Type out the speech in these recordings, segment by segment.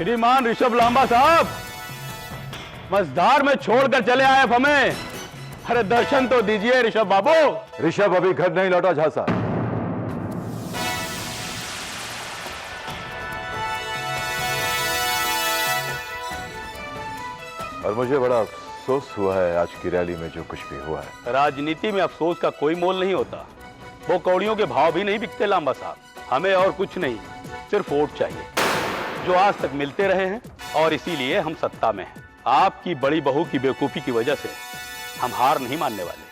श्रीमान ऋषभ लांबा साहब, मझधार में छोड़कर चले आए आप हमें। अरे दर्शन तो दीजिए ऋषभ बाबू। ऋषभ अभी घर नहीं लौटा झा साहब। और मुझे बड़ा अफसोस हुआ है आज की रैली में जो कुछ भी हुआ है। राजनीति में अफसोस का कोई मोल नहीं होता। वो कौड़ियों के भाव भी नहीं बिकते लांबा साहब। हमें और कुछ नहीं, सिर्फ वोट चाहिए, जो आज तक मिलते रहे हैं और इसीलिए हम सत्ता में हैं। आपकी बड़ी बहू की बेवकूफी की वजह से हम हार नहीं मानने वाले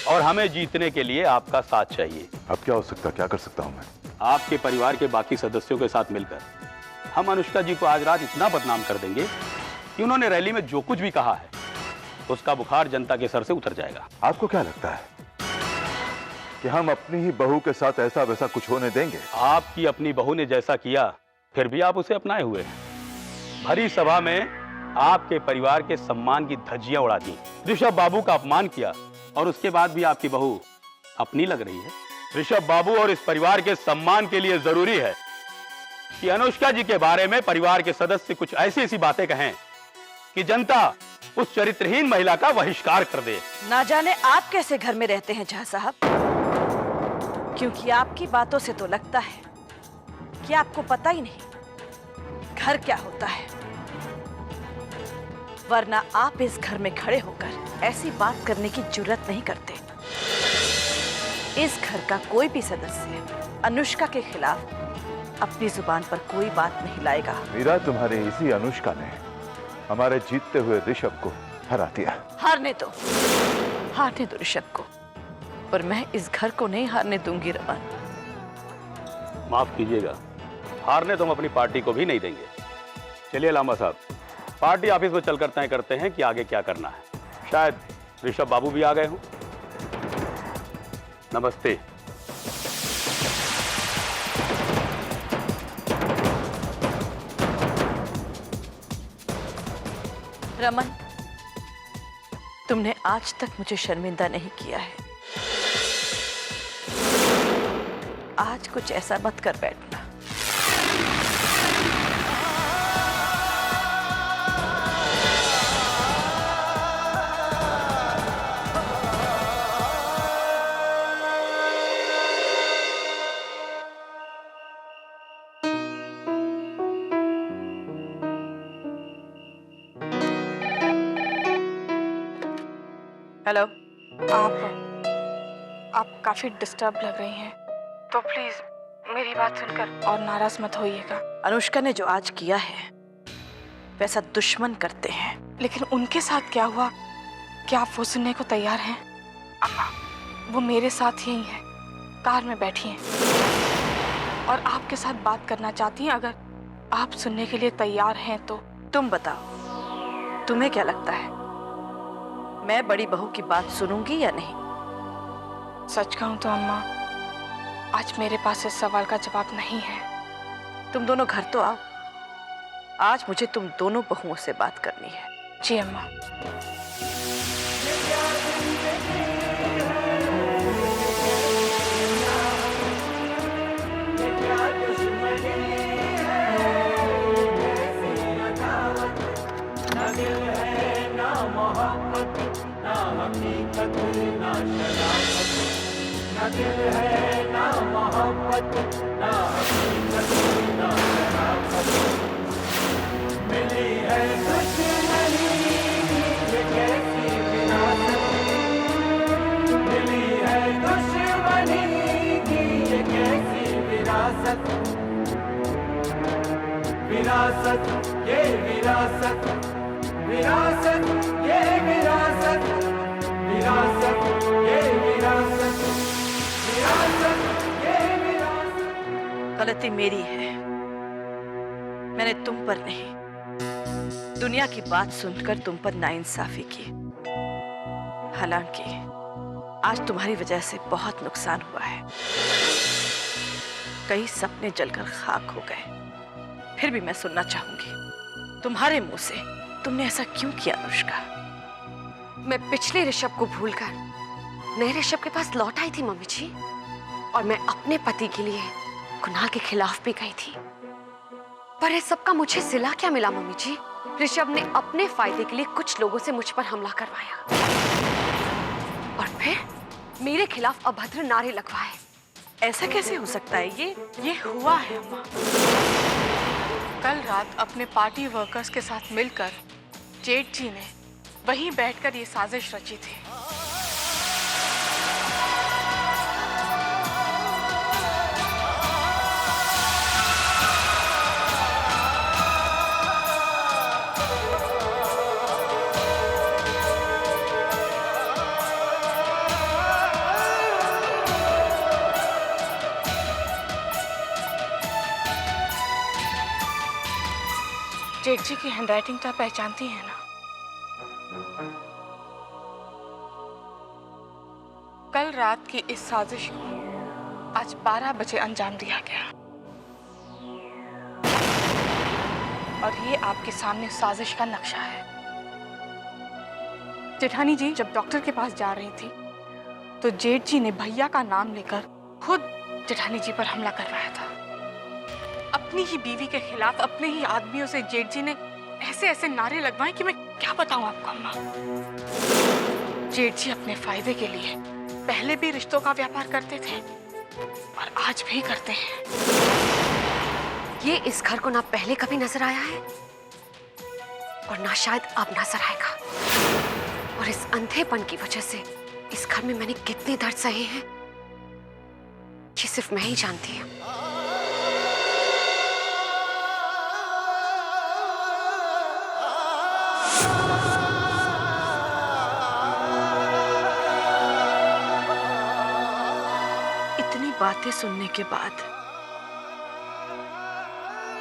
और हमें जीतने के लिए आपका साथ चाहिए। अब क्या हो सकता, क्या कर सकता हूं मैं? आपके परिवार के बाकी सदस्यों के साथ मिलकर हम अनुष्का जी को आज रात इतना बदनाम कर देंगे कि उन्होंने रैली में जो कुछ भी कहा है उसका बुखार जनता के सर से उतर जाएगा। आपको क्या लगता है कि हम अपनी ही बहू के साथ ऐसा वैसा कुछ होने देंगे? आपकी अपनी बहू ने जैसा किया फिर भी आप उसे अपनाए हुए हैं। भरी सभा में आपके परिवार के सम्मान की धज्जियां उड़ा दी, ऋषभ बाबू का अपमान किया और उसके बाद भी आपकी बहू अपनी लग रही है। ऋषभ बाबू और इस परिवार के सम्मान के लिए जरूरी है कि अनुष्का जी के बारे में परिवार के सदस्य कुछ ऐसी ऐसी बातें कहें कि जनता उस चरित्रहीन महिला का बहिष्कार कर दे। ना जाने आप कैसे घर में रहते हैं झा साहब, क्योंकि आपकी बातों से तो लगता है कि आपको पता ही नहीं घर क्या होता है। वरना आप इस घर में खड़े होकर ऐसी बात करने की जुर्रत नहीं करते। इस घर का कोई भी सदस्य अनुष्का के खिलाफ अपनी जुबान पर कोई बात नहीं लाएगा। मीरा, तुम्हारी इसी अनुष्का ने हमारे जीतते हुए ऋषभ को हरा दिया। हारने दो ऋषभ को, पर मैं इस घर को नहीं हारने दूंगी रमन। माफ कीजिएगा, हारने तो हम अपनी पार्टी को भी नहीं देंगे। चलिए लांबा साहब, पार्टी ऑफिस में चलकर तय करते हैं कि आगे क्या करना है। शायद ऋषभ बाबू भी आ गए हों। नमस्ते। रमन, तुमने आज तक मुझे शर्मिंदा नहीं किया है। आज कुछ ऐसा मत कर बैठना। हेलो। आप काफी डिस्टर्ब लग रही हैं, तो प्लीज मेरी बात सुनकर और नाराज मत होइएगा। अनुष्का ने जो आज किया है वैसा दुश्मन करते हैं। लेकिन उनके साथ क्या हुआ, क्या आप वो सुनने को तैयार हैं? अम्मा, वो मेरे साथ यही है, कार में बैठी हैं और आपके साथ बात करना चाहती हैं। अगर आप सुनने के लिए तैयार हैं तो। तुम बताओ, तुम्हें क्या लगता है मैं बड़ी बहू की बात सुनूंगी या नहीं? सच कहूं तो अम्मा, आज मेरे पास इस सवाल का जवाब नहीं है। तुम दोनों घर तो आओ, आज मुझे तुम दोनों बहुओं से बात करनी है। जी अम्मा। विरासत ये विरासत, विरासत ये विरासत, विरासत ये विरासत, विरासत ये विरासत। गलती मेरी है, मैंने तुम पर नहीं दुनिया की बात सुनकर तुम पर नाइंसाफी की। हालांकि आज तुम्हारी वजह से बहुत नुकसान हुआ है। कई सपने जलकर खाक हो गए। फिर भी मैं सुनना चाहूंगी तुम्हारे मुंह से, तुमने ऐसा क्यों किया अनुष्का? मैं पिछले ऋषभ को भूलकर नए ऋषभ के पास लौट आई थी मम्मी जी, और मैं अपने पति के लिए कुणाल के खिलाफ भी गई थी। पर इस सबका मुझे सिला क्या मिला मम्मी जी? ऋषभ ने अपने फायदे के लिए कुछ लोगों से मुझ पर हमला करवाया और फिर मेरे खिलाफ अभद्र नारे लगवाए। ऐसा कैसे हो सकता है? ये हुआ है अम्मा। कल रात अपने पार्टी वर्कर्स के साथ मिलकर जेठ जी ने वहीं बैठकर ये साजिश रची थी। जेठ जी की हैंडराइटिंग तो आप पहचानती हैं ना? कल रात की इस साजिश को आज 12 बजे अंजाम दिया गया और ये आपके सामने साजिश का नक्शा है। जेठानी जी जब डॉक्टर के पास जा रही थी तो जेठ जी ने भैया का नाम लेकर खुद जेठानी जी पर हमला करवाया था। अपनी ही बीवी के खिलाफ अपने ही आदमियों से जेठ जी ने ऐसे ऐसे नारे लगवाए कि मैं क्या बताऊं आपको अम्मा। जेठ जी अपने फायदे के लिए पहले भी रिश्तों का व्यापार करते थे और आज भी करते हैं। ये इस घर को ना पहले कभी नजर आया है और ना शायद अब नजर आएगा। और इस अंधेपन की वजह से इस घर में मैंने कितने दर्द सहे हैं ये सिर्फ मैं ही जानती हूँ। इतनी बातें सुनने के बाद,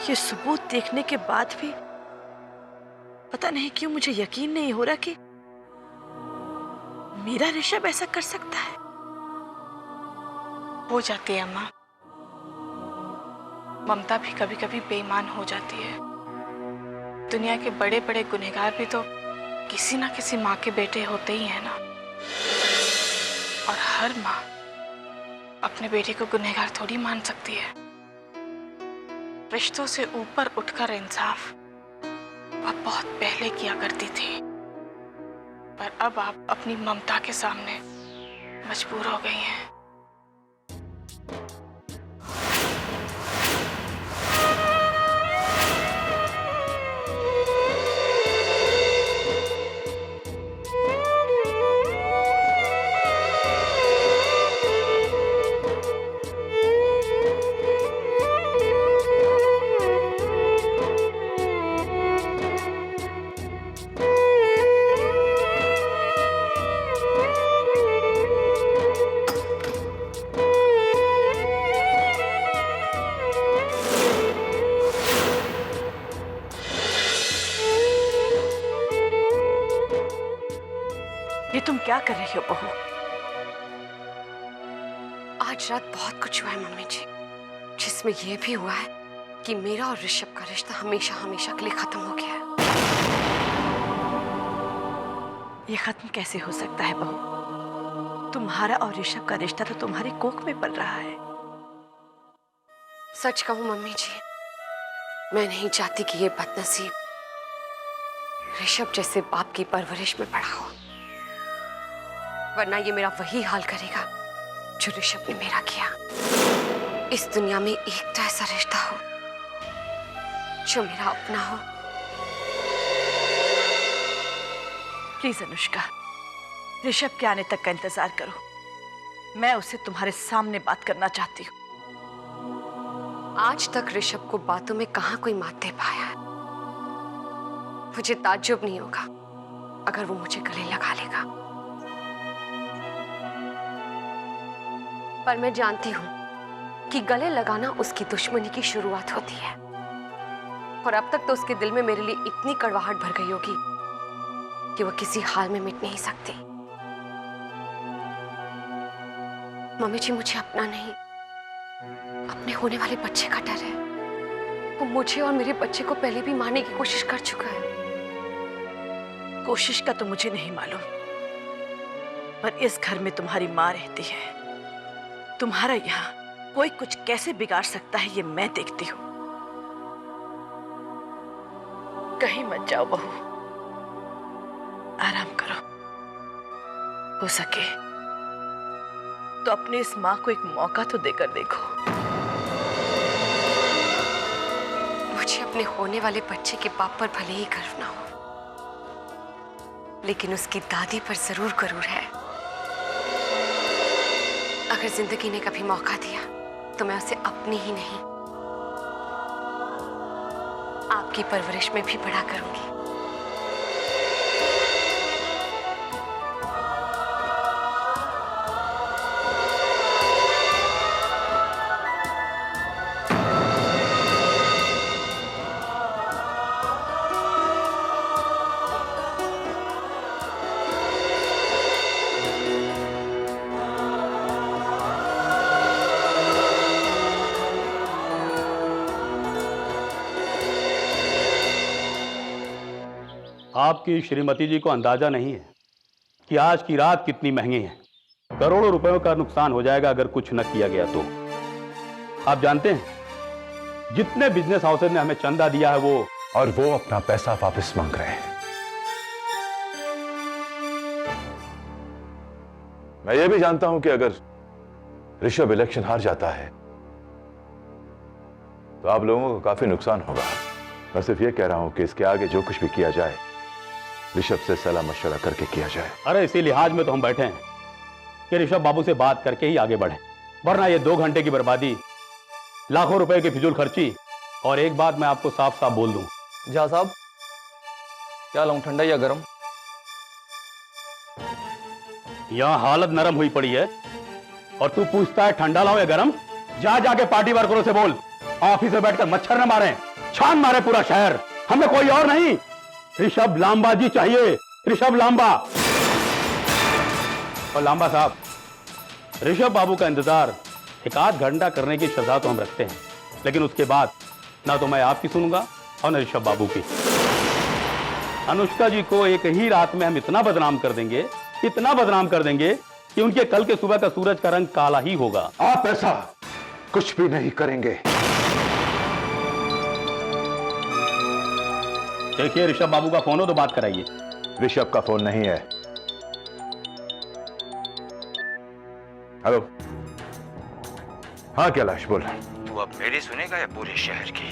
ये सबूत देखने के बाद भी पता नहीं क्यों मुझे यकीन नहीं हो रहा कि मेरा ऋषभ ऐसा कर सकता है। हो जाती है अम्मा। ममता भी कभी कभी बेईमान हो जाती है। दुनिया के बड़े बड़े गुनहगार भी तो किसी ना किसी माँ के बेटे होते ही हैं ना। और हर माँ अपने बेटे को गुनहगार थोड़ी मान सकती है। रिश्तों से ऊपर उठकर इंसाफ आप बहुत पहले किया करती थी, पर अब आप अपनी ममता के सामने मजबूर हो गई हैं। ये तुम क्या कर रही हो बहू? आज रात बहुत कुछ हुआ है मम्मी जी, जिसमें यह भी हुआ है कि मेरा और ऋषभ का रिश्ता हमेशा हमेशा के लिए खत्म हो गया है। ये खत्म कैसे हो सकता है बहू? तुम्हारा और ऋषभ का रिश्ता तो तुम्हारी कोख में पल रहा है। सच कहूं मम्मी जी, मैं नहीं चाहती कि ये बदनसीब ऋषभ जैसे बाप की परवरिश में पड़ा हो, वरना ये मेरा वही हाल करेगा जो ऋषभ ने मेरा किया। इस दुनिया में एक तो ऐसा रिश्ता हो जो मेरा अपना हो। प्लीज अनुष्का, ऋषभ के आने तक का इंतजार करो। मैं उससे तुम्हारे सामने बात करना चाहती हूँ। आज तक ऋषभ को बातों में कहां कोई मात दे पाया है। मुझे ताज्जुब नहीं होगा अगर वो मुझे गले लगा लेगा, पर मैं जानती हूं कि गले लगाना उसकी दुश्मनी की शुरुआत होती है और अब तक तो उसके दिल में मेरे लिए इतनी कड़वाहट भर गई होगी कि वो किसी हाल में मिट नहीं सकती। मम्मी जी, मुझे अपना नहीं, अपने होने वाले बच्चे का डर है। वो मुझे और मेरे बच्चे को पहले भी मारने की कोशिश कर चुका है। कोशिश का तो मुझे नहीं मालूम, पर इस घर में तुम्हारी माँ रहती है। तुम्हारा यहाँ कोई कुछ कैसे बिगाड़ सकता है ये मैं देखती हूँ। कहीं मत जाओ बहू, आराम करो। हो सके तो अपनी इस माँ को एक मौका तो देकर देखो। मुझे अपने होने वाले बच्चे के बाप पर भले ही गर्व ना हो, लेकिन उसकी दादी पर जरूर गरूर है। अगर जिंदगी ने कभी मौका दिया तो मैं उसे अपनी ही नहीं, आपकी परवरिश में भी बड़ा करूंगी। आपकी श्रीमती जी को अंदाजा नहीं है कि आज की रात कितनी महंगी है। करोड़ों रुपयों का नुकसान हो जाएगा अगर कुछ न किया गया तो। आप जानते हैं जितने बिजनेस हाउसेज ने हमें चंदा दिया है वो अपना पैसा वापस मांग रहे हैं। मैं ये भी जानता हूं कि अगर ऋषभ इलेक्शन हार जाता है तो आप लोगों को काफी नुकसान होगा। मैं सिर्फ ये कह रहा हूं कि इसके आगे जो कुछ भी किया जाए ऋषभ से सलाह मशवरा करके किया जाए। अरे इसी लिहाज में तो हम बैठे हैं कि ऋषभ बाबू से बात करके ही आगे बढ़े, वरना ये 2 घंटे की बर्बादी, लाखों रुपए की फिजूल खर्ची। और एक बात मैं आपको साफ साफ बोल दूं। जा साहब, क्या लाऊं, ठंडा या गरम? यहां हालत नरम हुई पड़ी है और तू पूछता है ठंडा लाओ या गरम? जा जाके पार्टी वर्करों से बोल ऑफिस में बैठकर मच्छर न मारे, छान मारे पूरा शहर। हमें कोई और नहीं, ऋषभ लांबा जी चाहिए, ऋषभ लांबा। और लांबा साहब, ऋषभ बाबू का इंतजार 1 घंटा करने की श्रद्धा तो हम रखते हैं, लेकिन उसके बाद ना तो मैं आपकी सुनूंगा और न ऋषभ बाबू की। अनुष्का जी को एक ही रात में हम इतना बदनाम कर देंगे, इतना बदनाम कर देंगे कि उनके कल के सुबह का सूरज का रंग काला ही होगा। आप ऐसा कुछ भी नहीं करेंगे। देखिए, ऋषभ बाबू का फोन हो तो बात कराइए। ऋषभ का फोन नहीं है। हेलो, हाँ कैलाश बोल। तू अब मेरी सुनेगा या पूरे शहर की?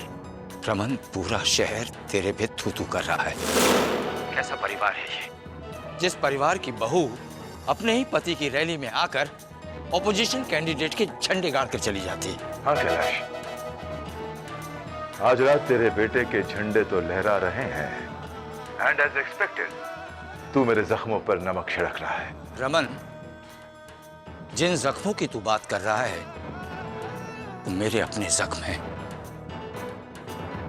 रमन, पूरा शहर तेरे पे थू-थू कर रहा है। कैसा परिवार है ये, जिस परिवार की बहू अपने ही पति की रैली में आकर ऑपोजिशन कैंडिडेट के झंडे गाड़ कर चली जाती। हाँ कैलाश, आज रात तेरे बेटे के झंडे तो लहरा रहे हैं, एंड एज एक्सपेक्टेड तू मेरे जख्मों पर नमक छिड़क रहा है। रमन, जिन जख्मों की तू बात कर रहा है वो मेरे अपने जख्म हैं।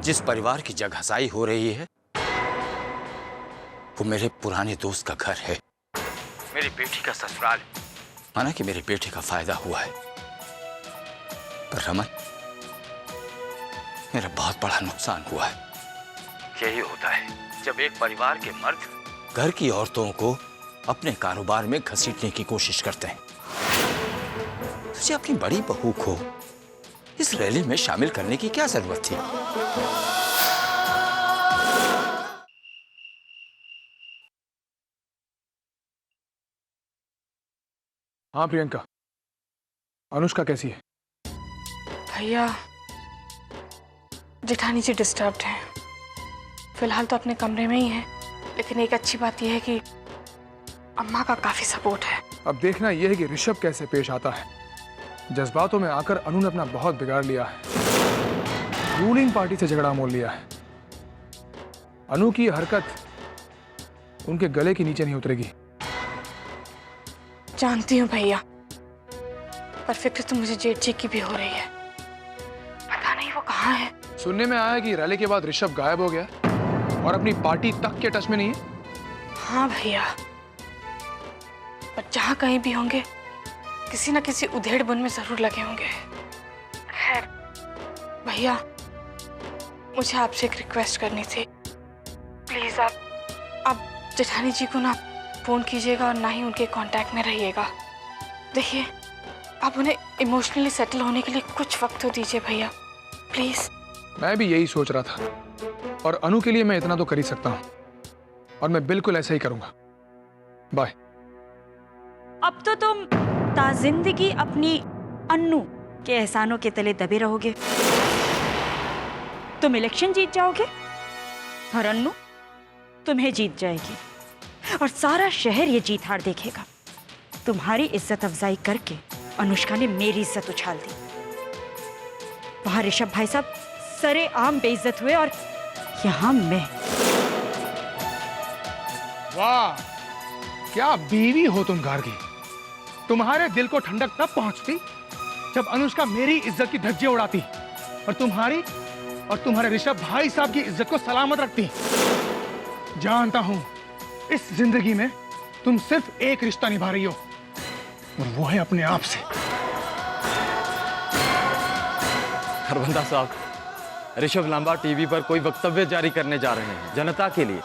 जिस परिवार की जगहसाई हो रही है वो मेरे पुराने दोस्त का घर है, मेरी बेटी का ससुराल। माना कि मेरे बेटे का फायदा हुआ है, पर रमन, मेरा बहुत बड़ा नुकसान हुआ है। यही होता है जब एक परिवार के मर्द घर की औरतों को अपने कारोबार में घसीटने की कोशिश करते हैं। तुझे अपनी बड़ी बहू को इस रैली में शामिल करने की क्या जरूरत थी? हाँ प्रियंका, अनुष्का कैसी है? भैया, जेठानी जी डिस्टर्ब्ड हैं। फिलहाल तो अपने कमरे में ही है, लेकिन एक अच्छी बात यह है कि अम्मा का काफी सपोर्ट है। अब देखना यह है कि ऋषभ कैसे पेश आता है। जज्बातों में आकर अनु ने अपना बहुत बिगाड़ लिया है, रूलिंग पार्टी से झगड़ा मोल लिया है। अनु की हरकत उनके गले के नीचे नहीं उतरेगी। जानती हूँ भैया, पर फिक्र तो मुझे जेठ जी की भी हो रही है। पता नहीं वो कहाँ है। सुनने में आया कि रैली के बाद ऋषभ गायब हो गया और अपनी पार्टी तक के टच में नहीं है। हाँ भैया, पर जहाँ कहीं भी होंगे किसी न किसी उधेड़ बुन में जरूर लगे होंगे। खैर भैया, मुझे आपसे एक रिक्वेस्ट करनी थी। प्लीज आप जेठानी जी को ना फोन कीजिएगा और ना ही उनके कांटेक्ट में रहिएगा। देखिए, आप उन्हें इमोशनली सेटल होने के लिए कुछ वक्त तो दीजिए भैया, प्लीज। मैं भी यही सोच रहा था, और अनु के लिए मैं इतना तो कर ही सकता हूं, और मैं बिल्कुल ऐसा ही करूंगा। बाय। अब तो तुम ताजिंदगी अपनी अन्नू के एहसानों के तले दबे रहोगे। तुम इलेक्शन जीत जाओगे और अन्नू तुम्हें जीत जाएगी, और सारा शहर ये जीत हार देखेगा। तुम्हारी इज्जत अफजाई करके अनुष्का ने मेरी इज्जत उछाल दी। वहां ऋषभ भाई साहब सरे आम बेइज्जत हुए, और यहां मैं। वाह, क्या बीवी हो तुम गार्गी। तुम्हारे दिल को ठंडक तब पहुंचती जब अनुष्का मेरी इज्जत की धज्जियां उड़ाती, और तुम्हारे ऋषभ भाई साहब की इज्जत को सलामत रखती। जानता हूं इस जिंदगी में तुम सिर्फ एक रिश्ता निभा रही हो, और वो है अपने आप से। खरबंदा साहब, ऋषभ लांबा टीवी पर कोई वक्तव्य जारी करने जा रहे हैं जनता के लिए।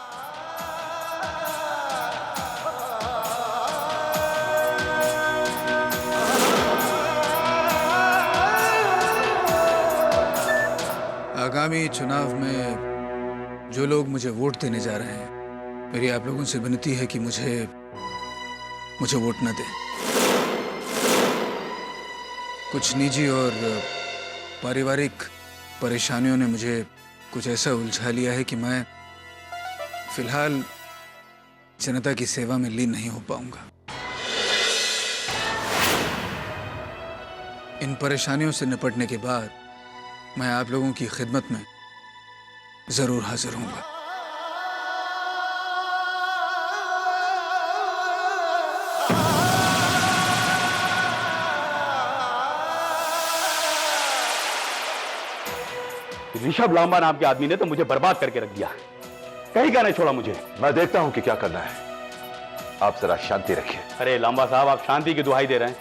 आगामी चुनाव में जो लोग मुझे वोट देने जा रहे हैं, मेरी आप लोगों से विनती है कि मुझे वोट न दें। कुछ निजी और पारिवारिक परेशानियों ने मुझे कुछ ऐसा उलझा लिया है कि मैं फिलहाल जनता की सेवा में लीन नहीं हो पाऊंगा। इन परेशानियों से निपटने के बाद मैं आप लोगों की खिदमत में जरूर हाजिर होऊंगा। ऋषभ लांबा नाम के आदमी ने तो मुझे बर्बाद करके रख दिया, कहीं का नहीं छोड़ा मुझे। मैं देखता हूं कि क्या करना है, आप जरा शांति रखिए। अरे लांबा साहब, आप शांति की दुहाई दे रहे हैं।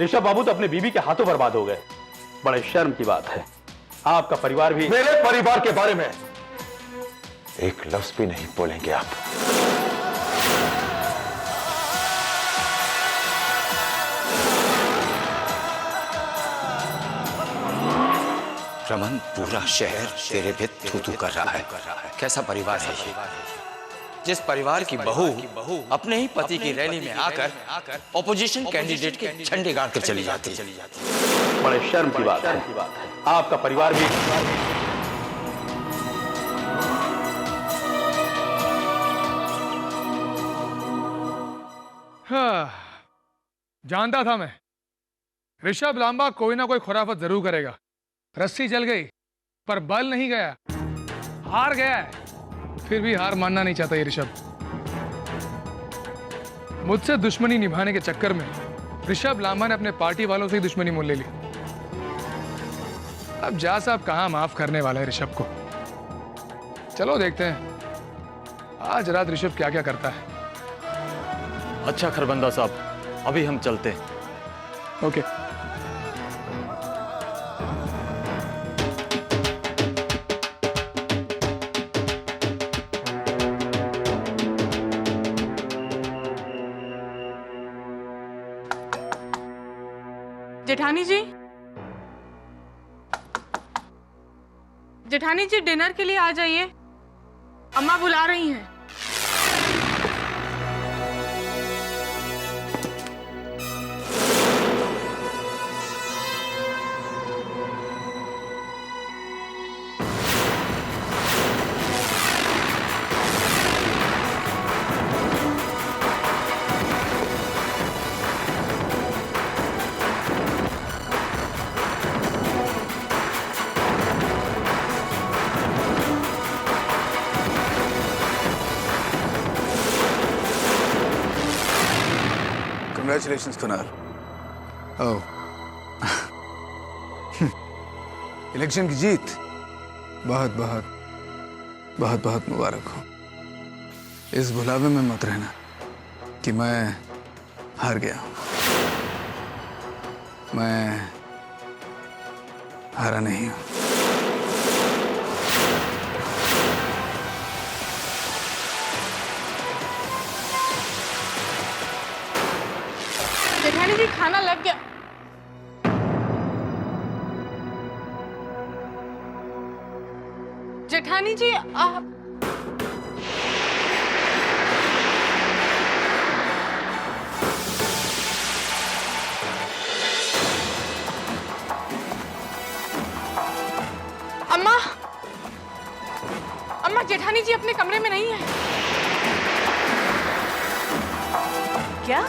ऋषभ बाबू तो अपने बीवी के हाथों बर्बाद हो गए। बड़े शर्म की बात है, आपका परिवार भी। मेरे परिवार के बारे में एक लफ्ज भी नहीं बोलेंगे आप। रमन, पूरा शहर तेरे पे थू-थू कर रहा है। कैसा परिवार है ये, जिस परिवार की बहू अपने ही पति की रैली में आकर ऑपोजिशन कैंडिडेट के झंडे गाड़ कर चली जाती है। बड़े शर्म की बात है, आपका परिवार भी। हाँ, जानता था मैं ऋषभ लांबा कोई ना कोई खुराफत जरूर करेगा। रस्सी जल गई पर बल नहीं गया, हार गया है। फिर भी हार मानना नहीं चाहता ये ऋषभ। मुझसे दुश्मनी निभाने के चक्कर में ऋषभ लांबा ने अपने पार्टी वालों से ही दुश्मनी मोल ले ली। अब जा साहब कहां माफ करने वाला है ऋषभ को। चलो देखते हैं आज रात ऋषभ क्या क्या करता है। अच्छा खरबंदा साहब, अभी हम चलते हैं। ओके। जेठानी जी, जेठानी जी डिनर के लिए आ जाइए, अम्मा बुला रही हैं। Congratulations, Kunal. Oh. इलेक्शन की जीत बहुत बहुत बहुत बहुत मुबारक हो। इस भुलावे में मत रहना कि मैं हार गया हूं। मैं हारा नहीं हूं। जेठानी जी खाना लग गया। जेठानी जी अम्मा, अम्मा जेठानी जी अपने कमरे में नहीं है। क्या?